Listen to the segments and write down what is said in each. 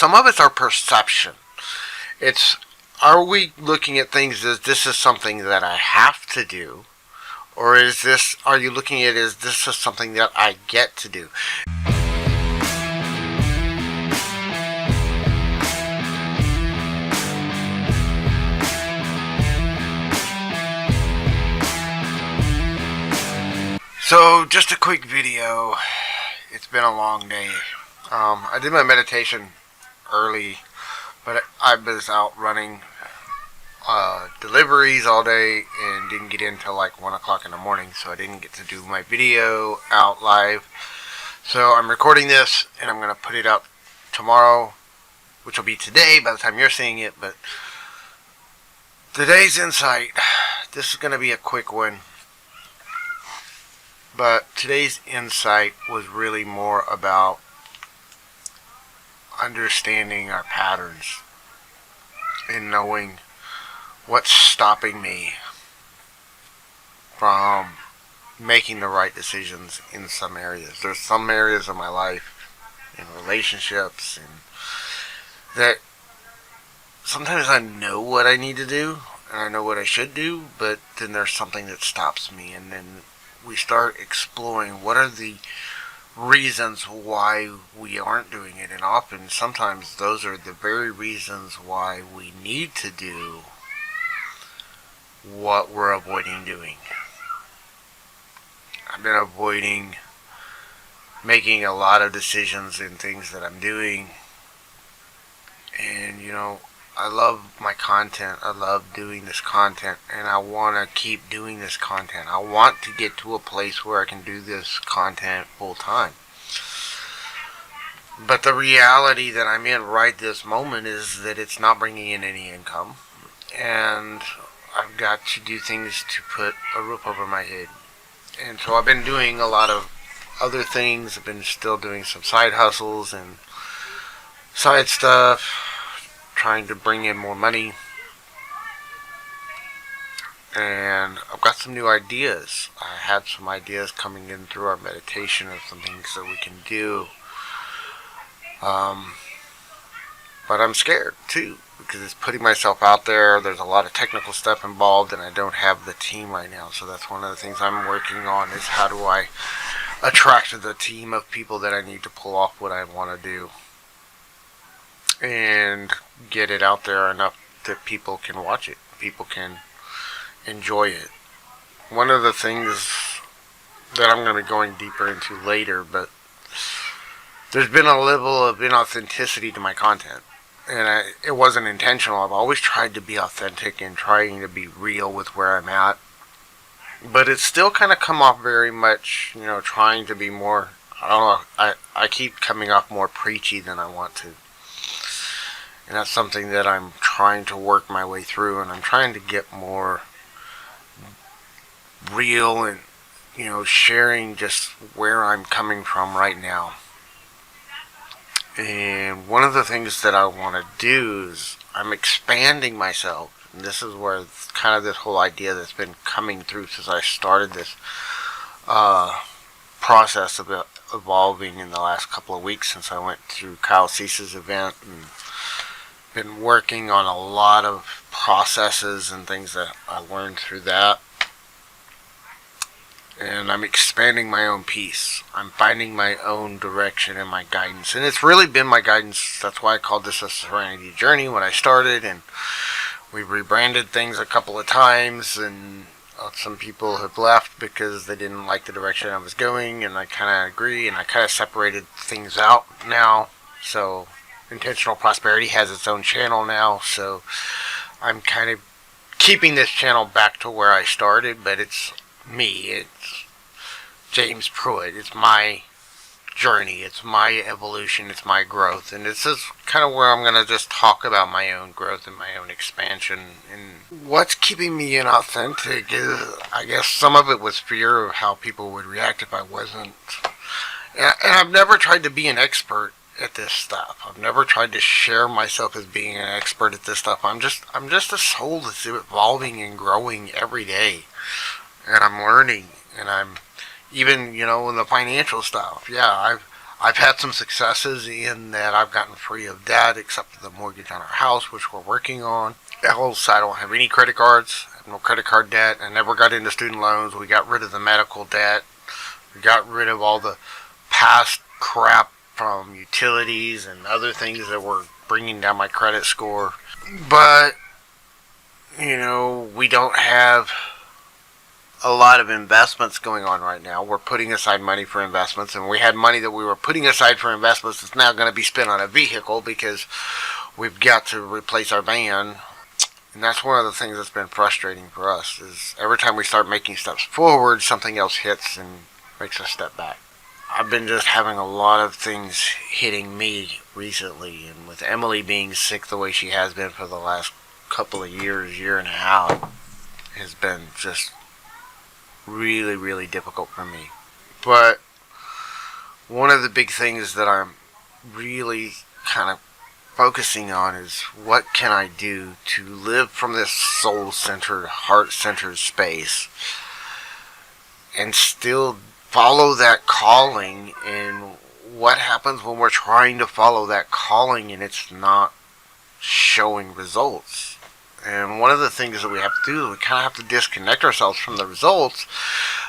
some of it's our perception. It's, are we looking at things as this is something that I have to do? Or are you looking at it as this is something that I get to do? So, just a quick video. It's been a long day. I did my meditation early, but I was out running deliveries all day and didn't get in till like 1 o'clock in the morning, so I didn't get to do my video out live. So I'm recording this and I'm going to put it up tomorrow, which will be today by the time you're seeing it. But today's insight, this is going to be a quick one. But today's insight was really more about understanding our patterns and knowing what's stopping me from making the right decisions in some areas. There's some areas of my life, in relationships, and that sometimes I know what I need to do and I know what I should do, but then there's something that stops me, and then we start exploring what are the reasons why we aren't doing it. And often, sometimes those are the very reasons why we need to do what we're avoiding doing. I've been avoiding making a lot of decisions in things that I'm doing. And I love my content. I love doing this content, and I want to keep doing this content. I want to get to a place where I can do this content full time. But the reality that I'm in right this moment is that it's not bringing in any income, and I've got to do things to put a roof over my head. And so I've been doing a lot of other things. I've been still doing some side hustles and side stuff, trying to bring in more money. And I've got some new ideas. I had some ideas coming in through our meditation of some things that we can do. But I'm scared too, because it's putting myself out there. There's a lot of technical stuff involved, and I don't have the team right now. So that's one of the things I'm working on, is how do I attract the team of people that I need to pull off what I want to do and get it out there enough that people can watch it, people can enjoy it. One of the things that I'm going to be going deeper into later, but there's been a level of inauthenticity to my content, and it wasn't intentional. I've always tried to be authentic and trying to be real with where I'm at, but it's still kind of come off very much, trying to be more, I don't know, I keep coming off more preachy than I want to. And that's something that I'm trying to work my way through, and I'm trying to get more real and, sharing just where I'm coming from right now. And one of the things that I want to do is I'm expanding myself. And this is where kind of this whole idea that's been coming through since I started this process of evolving in the last couple of weeks, since I went through Kyle Cease's event and been working on a lot of processes and things that I learned through that. And I'm expanding my own peace. I'm finding my own direction and my guidance. And it's really been my guidance. That's why I called this a Serenity Journey when I started. And we rebranded things a couple of times. And some people have left because they didn't like the direction I was going. And I kind of agree. And I kind of separated things out now. So Intentional Prosperity has its own channel now. So I'm kind of keeping this channel back to where I started. But it's me, it's James Pruitt, it's my journey, it's my evolution, it's my growth, and this is kind of where I'm going to just talk about my own growth and my own expansion. And what's keeping me inauthentic is, I guess some of it was fear of how people would react if I wasn't. And I've never tried to be an expert at this stuff. I've never tried to share myself as being an expert at this stuff. I'm just a soul that's evolving and growing every day. And I'm learning, and I'm even, in the financial stuff. Yeah, I've had some successes in that I've gotten free of debt, except for the mortgage on our house, which we're working on. Else, I don't have any credit cards. I have no credit card debt. I never got into student loans. We got rid of the medical debt. We got rid of all the past crap from utilities and other things that were bringing down my credit score. But, we don't have a lot of investments going on right now. We're putting aside money for investments, and we had money that we were putting aside for investments that's now going to be spent on a vehicle because we've got to replace our van. And that's one of the things that's been frustrating for us, is every time we start making steps forward, something else hits and makes us step back. I've been just having a lot of things hitting me recently, and with Emily being sick the way she has been for the last couple of years, year and a half, has been just really, really difficult for me. But one of the big things that I'm really kind of focusing on is what can I do to live from this soul-centered, heart-centered space and still follow that calling. And what happens when we're trying to follow that calling and it's not showing results? And one of the things that we have to do is we kind of have to disconnect ourselves from the results,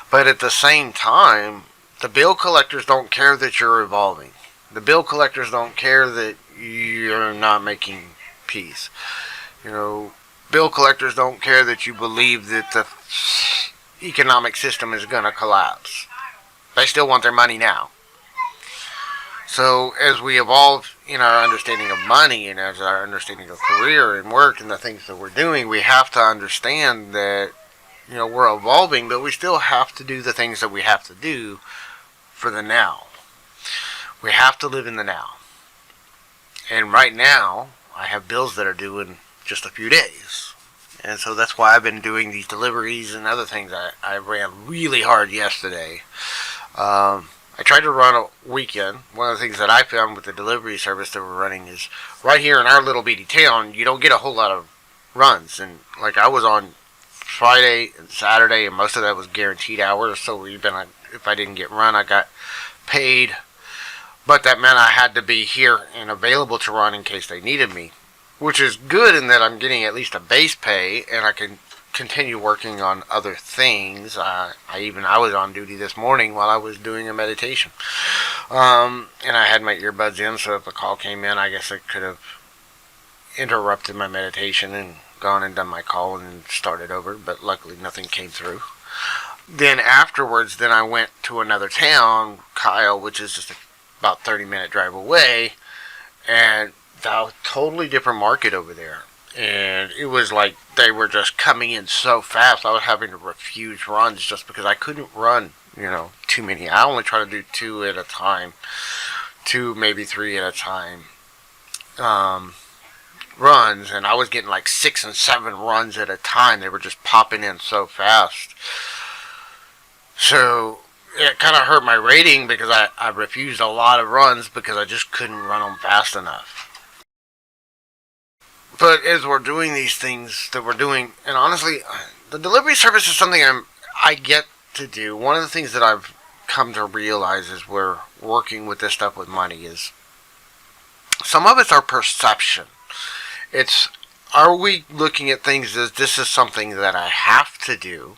but at the same time, the bill collectors don't care that you're evolving. The bill collectors don't care that you're not making peace. Bill collectors don't care that you believe that the economic system is going to collapse. They still want their money now. So as we evolve in our understanding of money and as our understanding of career and work and the things that we're doing, we have to understand that, we're evolving, but we still have to do the things that we have to do for the now. We have to live in the now. And right now, I have bills that are due in just a few days. And so that's why I've been doing these deliveries and other things. I ran really hard yesterday. I tried to run a weekend. One of the things that I found with the delivery service that we're running is right here in our little bitty town, you don't get a whole lot of runs. And like I was on Friday and Saturday, and most of that was guaranteed hours. So even if I didn't get run, I got paid. But that meant I had to be here and available to run in case they needed me, which is good in that I'm getting at least a base pay and I can continue working on other things. I was on duty this morning while I was doing a meditation, and I had my earbuds in, so if a call came in, I guess it could have interrupted my meditation and gone and done my call and started over, but luckily nothing came through. Then afterwards, I went to another town, Kyle, which is just about 30-minute drive away, and a totally different market over there. And it was like they were just coming in so fast. I was having to refuse runs just because I couldn't run, too many. I only try to do 2 at a time, 2, maybe 3 at a time runs. And I was getting like 6 and 7 runs at a time. They were just popping in so fast. So it kind of hurt my rating because I refused a lot of runs because I just couldn't run them fast enough. But as we're doing these things that we're doing, and honestly, the delivery service is something I get to do. One of the things that I've come to realize as we're working with this stuff with money is some of it's our perception. Are we looking at things as this is something that I have to do?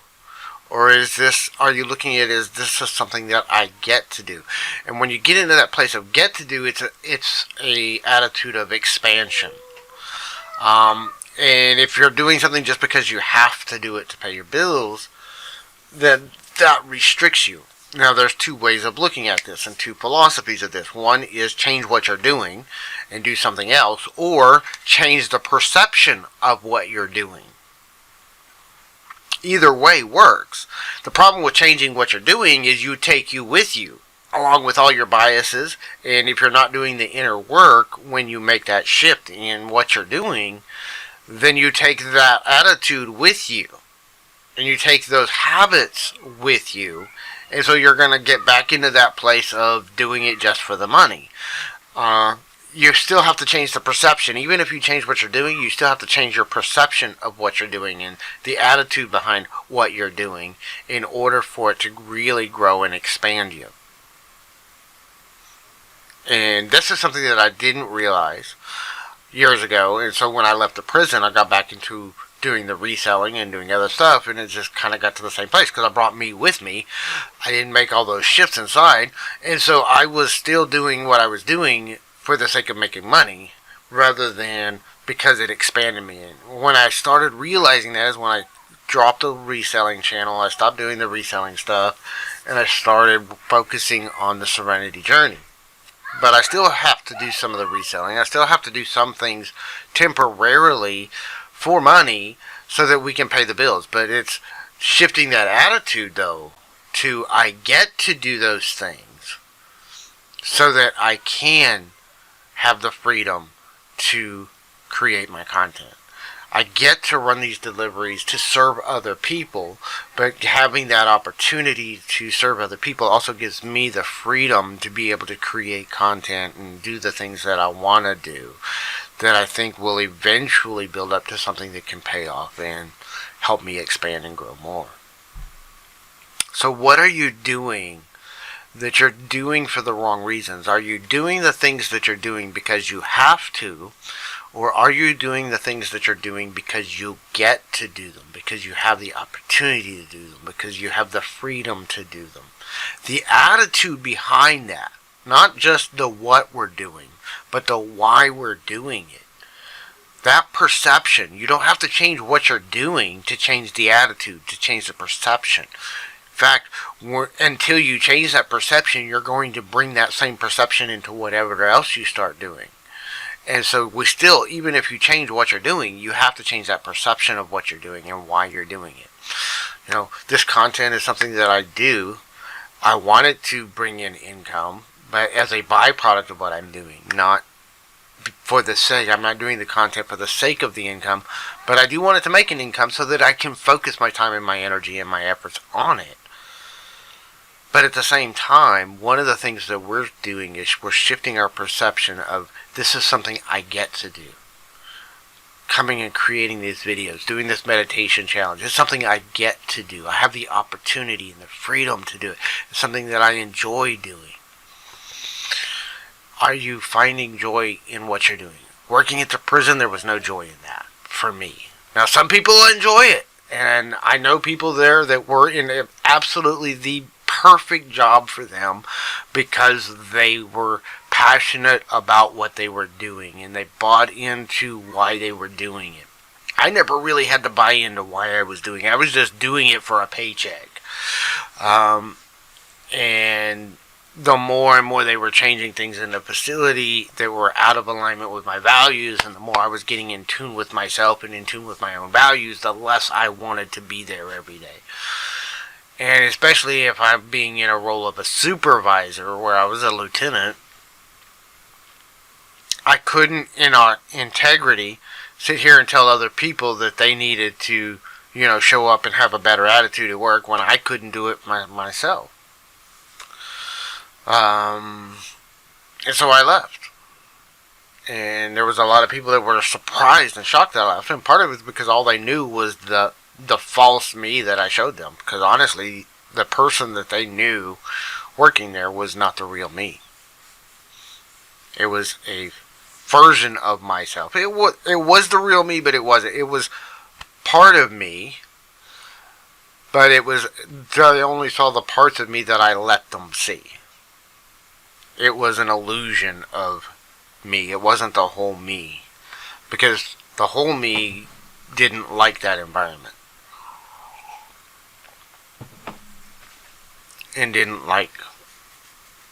Or are you looking at it as this is something that I get to do? And when you get into that place of get to do, it's a attitude of expansion. And if you're doing something just because you have to do it to pay your bills, then that restricts you. Now, there's 2 ways of looking at this and 2 philosophies of this. One is change what you're doing and do something else, or change the perception of what you're doing. Either way works. The problem with changing what you're doing is you take you with you, along with all your biases, and if you're not doing the inner work when you make that shift in what you're doing, then you take that attitude with you, and you take those habits with you, and so you're going to get back into that place of doing it just for the money. You still have to change the perception. Even if you change what you're doing, you still have to change your perception of what you're doing and the attitude behind what you're doing in order for it to really grow and expand you. And this is something that I didn't realize years ago. And so when I left the prison, I got back into doing the reselling and doing other stuff, and it just kind of got to the same place because I brought me with me. I didn't make all those shifts inside, and so I was still doing what I was doing for the sake of making money rather than because it expanded me. And when I started realizing that is when I dropped the reselling channel. I stopped doing the reselling stuff, and I started focusing on the Serenity journey. But I still have to do some of the reselling. I still have to do some things temporarily for money so that we can pay the bills. But it's shifting that attitude, though, to I get to do those things so that I can have the freedom to create my content. I get to run these deliveries to serve other people, but having that opportunity to serve other people also gives me the freedom to be able to create content and do the things that I want to do that I think will eventually build up to something that can pay off and help me expand and grow more. So what are you doing that you're doing for the wrong reasons? Are you doing the things that you're doing because you have to? Or are you doing the things that you're doing because you get to do them, because you have the opportunity to do them, because you have the freedom to do them? The attitude behind that, not just the what we're doing, but the why we're doing it. That perception, you don't have to change what you're doing to change the attitude, to change the perception. In fact, until you change that perception, you're going to bring that same perception into whatever else you start doing. And so we still, even if you change what you're doing, you have to change that perception of what you're doing and why you're doing it. You know, this content is something that I do. I want it to bring in income, but as a byproduct of what I'm doing, not for the sake. I'm not doing the content for the sake of the income, but I do want it to make an income so that I can focus my time and my energy and my efforts on it. But at the same time, one of the things that we're doing is we're shifting our perception of this is something I get to do. Coming and creating these videos, doing this meditation challenge, is something I get to do. I have the opportunity and the freedom to do it. It's something that I enjoy doing. Are you finding joy in what you're doing? Working at the prison, there was no joy in that for me. Now, some people enjoy it, and I know people there that were in absolutely the perfect job for them because they were passionate about what they were doing and they bought into why they were doing it. I never really had to buy into why I was doing it. I was just doing it for a paycheck. And the more and more they were changing things in the facility that were out of alignment with my values, and the more I was getting in tune with myself and in tune with my own values, the less I wanted to be there every day. And especially if I'm being in a role of a supervisor where I was a lieutenant, I couldn't, in our integrity, sit here and tell other people that they needed to, show up and have a better attitude at work when I couldn't do it myself. And so I left. And there was a lot of people that were surprised and shocked that I left. And part of it was because all they knew was the false me that I showed them. Because honestly, the person that they knew working there was not the real me. It was a version of myself. It was the real me, but it wasn't. It was part of me, but they only saw the parts of me that I let them see. It was an illusion of me. It wasn't the whole me. Because the whole me didn't like that environment. And didn't like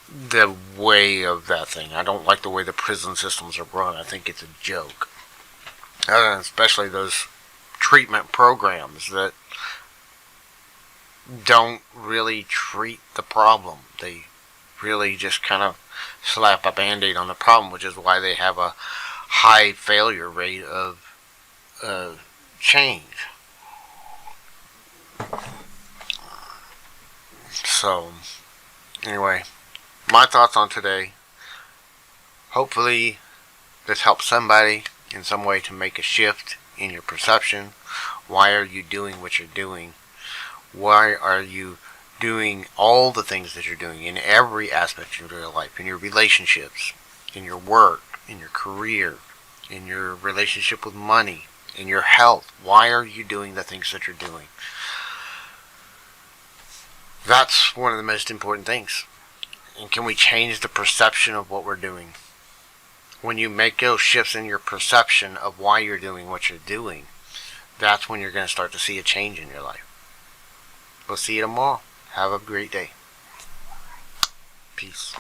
the way of that thing. I don't like the way the prison systems are run. I think it's a joke. Especially those treatment programs that don't really treat the problem. They really just kind of slap a band-aid on the problem, which is why they have a high failure rate of change. So, anyway, my thoughts on today. Hopefully, this helps somebody in some way to make a shift in your perception. Why are you doing what you're doing? Why are you doing all the things that you're doing in every aspect of your life, in your relationships, in your work, in your career, in your relationship with money, in your health. Why are you doing the things that you're doing? That's one of the most important things. And can we change the perception of what we're doing? When you make those shifts in your perception of why you're doing what you're doing, that's when you're going to start to see a change in your life. We'll see you tomorrow. Have a great day. Peace.